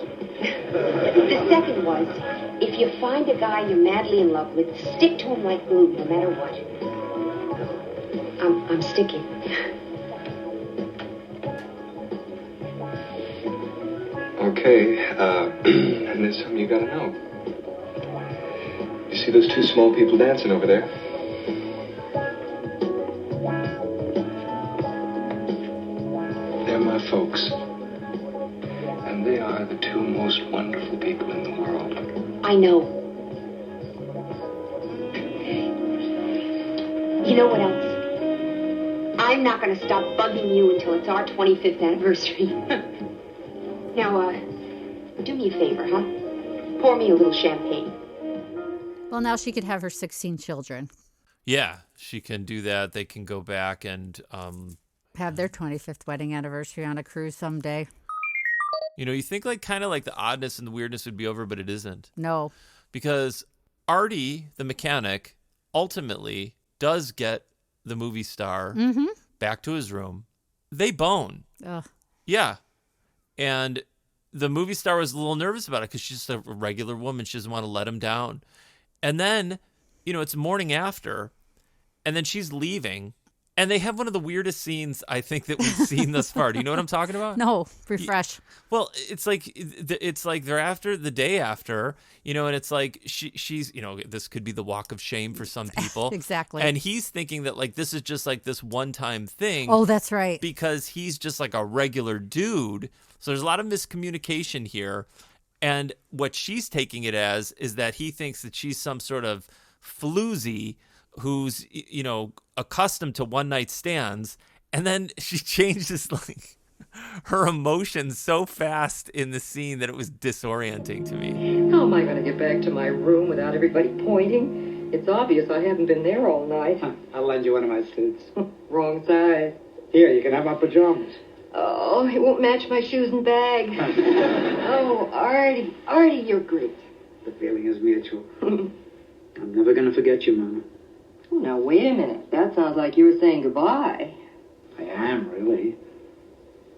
The second was, if you find a guy you're madly in love with, stick to him like glue, no matter what. I'm sticking. Okay, and there's something you gotta know. You see those two small people dancing over there? They're my folks. And they are the two most wonderful people in the world. I know. You know what else? I'm not going to stop bugging you until it's our 25th anniversary. Now, do me a favor, huh? Pour me a little champagne. Well, now she could have her 16 children. Yeah, she can do that. They can go back and have their 25th wedding anniversary on a cruise someday. You know, you think like kind of like the oddness and the weirdness would be over, but it isn't. No. Because Artie, the mechanic, ultimately does get the movie star back to his room. They bone. Ugh. Yeah. And the movie star was a little nervous about it because she's just a regular woman. She doesn't want to let him down. And then, you know, it's morning after, and then she's leaving. And they have one of the weirdest scenes, I think, that we've seen thus far. Do you know what I'm talking about? No, refresh. Well, it's like they're after the day after, you know, and it's like she's, you know, this could be the walk of shame for some people. Exactly. And he's thinking that like this is just like this one-time thing. Oh, that's right. Because he's just like a regular dude. So there's a lot of miscommunication here. And what she's taking it as is that he thinks that she's some sort of floozy who's, you know, accustomed to one-night stands. And then she changes like her emotions so fast in the scene that it was disorienting to me. How am I going to get back to my room without everybody pointing? It's obvious I haven't been there all night. I'll lend you one of my suits. Wrong size. Here, you can have my pajamas. Oh, it won't match my shoes and bag. Oh, Artie, you're great. The feeling is mutual. I'm never going to forget you, Mama. Oh, now, wait a minute. That sounds like you were saying goodbye. I am, really.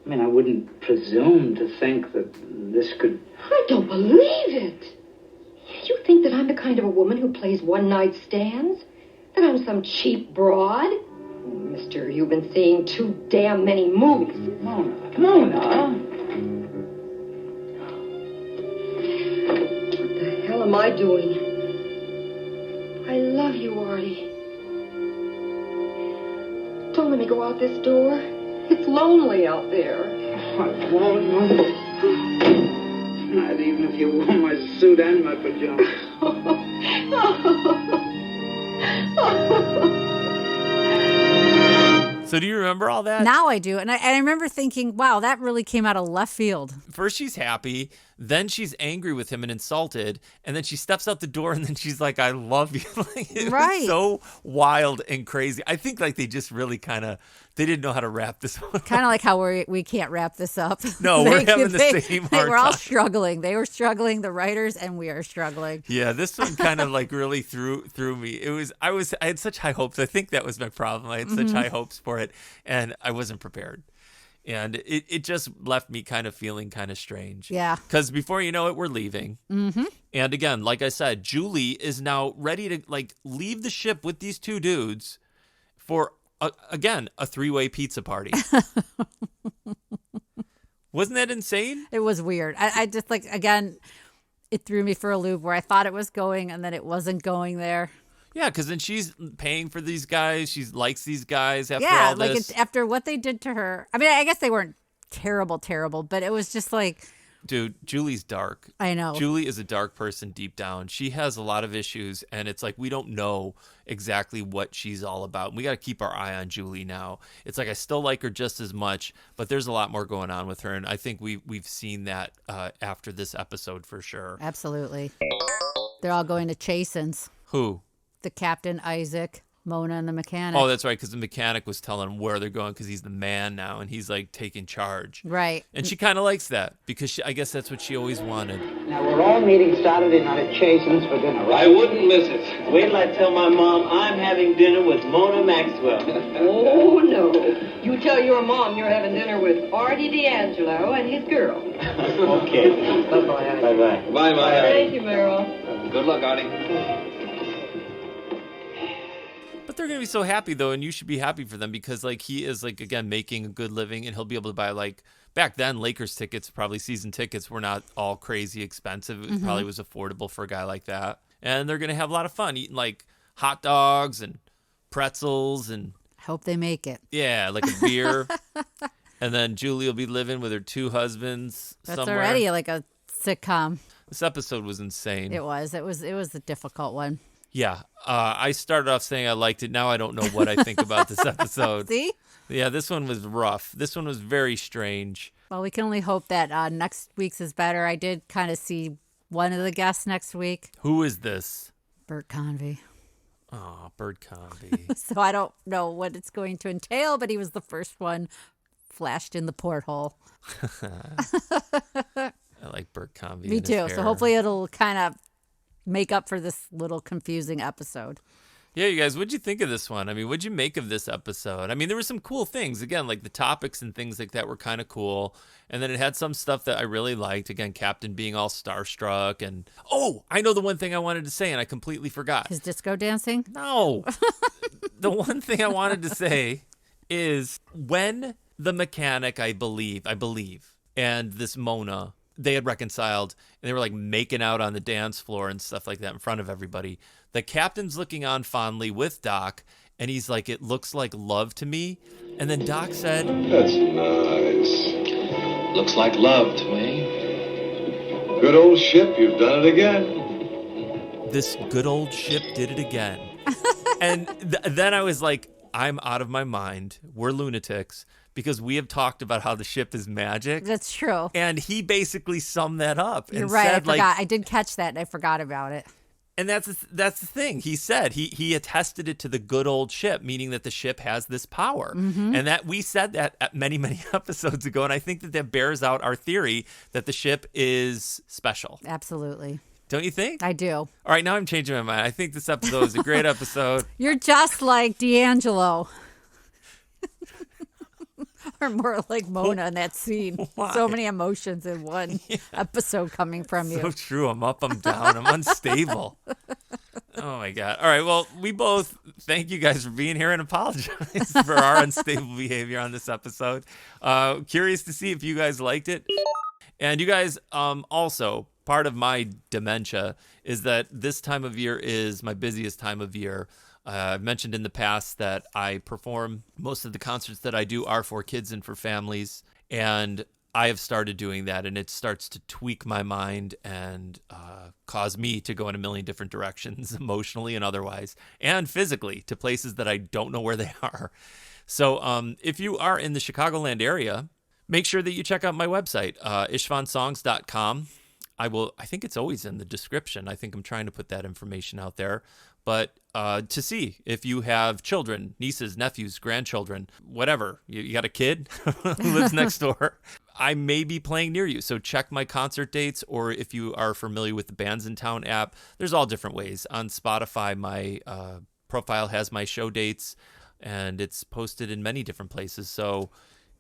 I mean, I wouldn't presume to think that this could... I don't believe it. You think that I'm the kind of a woman who plays one-night stands? That I'm some cheap broad? Mister, you've been seeing too damn many movies. Mona. What the hell am I doing? I love you, Artie. Don't let me go out this door. It's lonely out there. I won't, Mama. Not even if you wore my suit and my pajamas. So do you remember all that? Now I do. And I remember thinking, wow, that really came out of left field. First she's happy, then she's angry with him and insulted, and then she steps out the door and then she's like, I love you. Like, it was so wild and crazy. I think like they just really they didn't know how to wrap this up. Kind of like how we can't wrap this up. No, we're having the same hard We're all time. struggling. They were struggling, the writers, and we are struggling. Yeah, this one kind of like really threw me. I had such high hopes. I think that was my problem. I had such high hopes for it, and I wasn't prepared. And it just left me kind of feeling kind of strange. Yeah. Because before you know it, we're leaving. Mm-hmm. And again, like I said, Julie is now ready to like leave the ship with these two dudes for, again, a 3-way pizza party. Wasn't that insane? It was weird. I just like, again, it threw me for a loop where I thought it was going and then it wasn't going there. Yeah, because then she's paying for these guys. She likes these guys after all this. Yeah, like after what they did to her. I mean, I guess they weren't terrible, but it was just like... Dude, Julie's dark. I know. Julie is a dark person deep down. She has a lot of issues, and it's like we don't know exactly what she's all about. We got to keep our eye on Julie now. It's like I still like her just as much, but there's a lot more going on with her, and I think we've seen that after this episode for sure. Absolutely. They're all going to Chasen's. Who? The captain, Isaac, Mona, and the mechanic. Oh, that's right, because the mechanic was telling them where they're going because he's the man now, and he's like taking charge. Right. And she kind of likes that because I guess that's what she always wanted. Now, we're all meeting Saturday night at Chasen's for dinner, right? I wouldn't miss it. Wait till I tell my mom I'm having dinner with Mona Maxwell. Oh, no. You tell your mom you're having dinner with Barty D'Angelo and his girl. Okay. Bye-bye. Bye-bye. Bye-bye. Thank you, Meryl. Good luck, Artie. But they're going to be so happy, though, and you should be happy for them because, like, he is, like, again, making a good living, and he'll be able to buy, like, back then, Lakers tickets, probably season tickets, were not all crazy expensive. It probably was affordable for a guy like that. And they're going to have a lot of fun eating, like, hot dogs and pretzels and... Hope they make it. Yeah, like a beer. And then Julie will be living with her 2 husbands That's somewhere. already like a sitcom. This episode was insane. It was a difficult one. Yeah, I started off saying I liked it. Now I don't know what I think about this episode. See? Yeah, this one was rough. This one was very strange. Well, we can only hope that next week's is better. I did kind of see one of the guests next week. Who is this? Bert Convy. Oh, Bert Convy. So I don't know what it's going to entail, but he was the first one flashed in the porthole. I like Bert Convy. Me too. So hopefully it'll kind of make up for this little confusing episode. Yeah, you guys, what'd you think of this one? I mean, what'd you make of this episode? I mean, there were some cool things. Again, like the topics and things like that were kind of cool. And then it had some stuff that I really liked. Again, Captain being all starstruck. And, oh, I know the one thing I wanted to say, and I completely forgot. His disco dancing? No. The one thing I wanted to say is when the mechanic, I believe, and this Mona, they had reconciled and they were like making out on the dance floor and stuff like that in front of everybody. The captain's looking on fondly with Doc, and he's like, it looks like love to me. And then Doc said, That's nice. Looks like love to me. Good old ship, you've done it again. this good old ship did it again. And then I was like, I'm out of my mind. We're lunatics. Because we have talked about how the ship is magic. That's true. And he basically summed that up. You're and right. Said, I forgot. I did catch that, and I forgot about it. And that's the thing. He said he attested it to the good old ship, meaning that the ship has this power. Mm-hmm. And that we said that many, many episodes ago. And I think that bears out our theory that the ship is special. Absolutely. Don't you think? I do. All right, now I'm changing my mind. I think this episode is a great episode. You're just like D'Angelo. Or more like Mona in that scene. Why? So many emotions in one episode coming from you. So true. I'm up, I'm down, I'm unstable. Oh, my God. All right, well, we both thank you guys for being here and apologize for our unstable behavior on this episode. Curious to see if you guys liked it. And you guys, also, part of my dementia is that this time of year is my busiest time of year. I've mentioned in the past that I perform. Most of the concerts that I do are for kids and for families. And I have started doing that, and it starts to tweak my mind and cause me to go in a million different directions, emotionally and otherwise, and physically, to places that I don't know where they are. So if you are in the Chicagoland area, make sure that you check out my website, ishvansongs.com. I think it's always in the description. I think I'm trying to put that information out there. But to see if you have children, nieces, nephews, grandchildren, whatever, you got a kid who lives next door, I may be playing near you. So check my concert dates, or if you are familiar with the Bands in Town app, there's all different ways. On Spotify, my profile has my show dates, and it's posted in many different places. So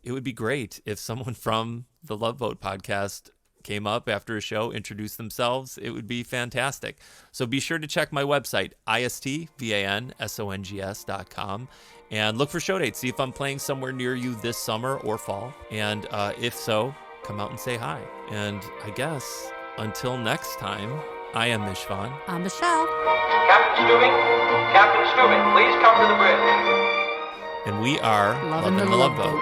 it would be great if someone from the Love Boat podcast came up after a show, introduced themselves. It would be fantastic. So be sure to check my website, istvansongs.com, and look for show dates. See if I'm playing somewhere near you this summer or fall. And if so, come out and say hi. And I guess until next time, I am Ishvan. I'm Michelle. Captain Stubing, please come to the bridge. And we are Lovin' the Loveboat. Loveboat.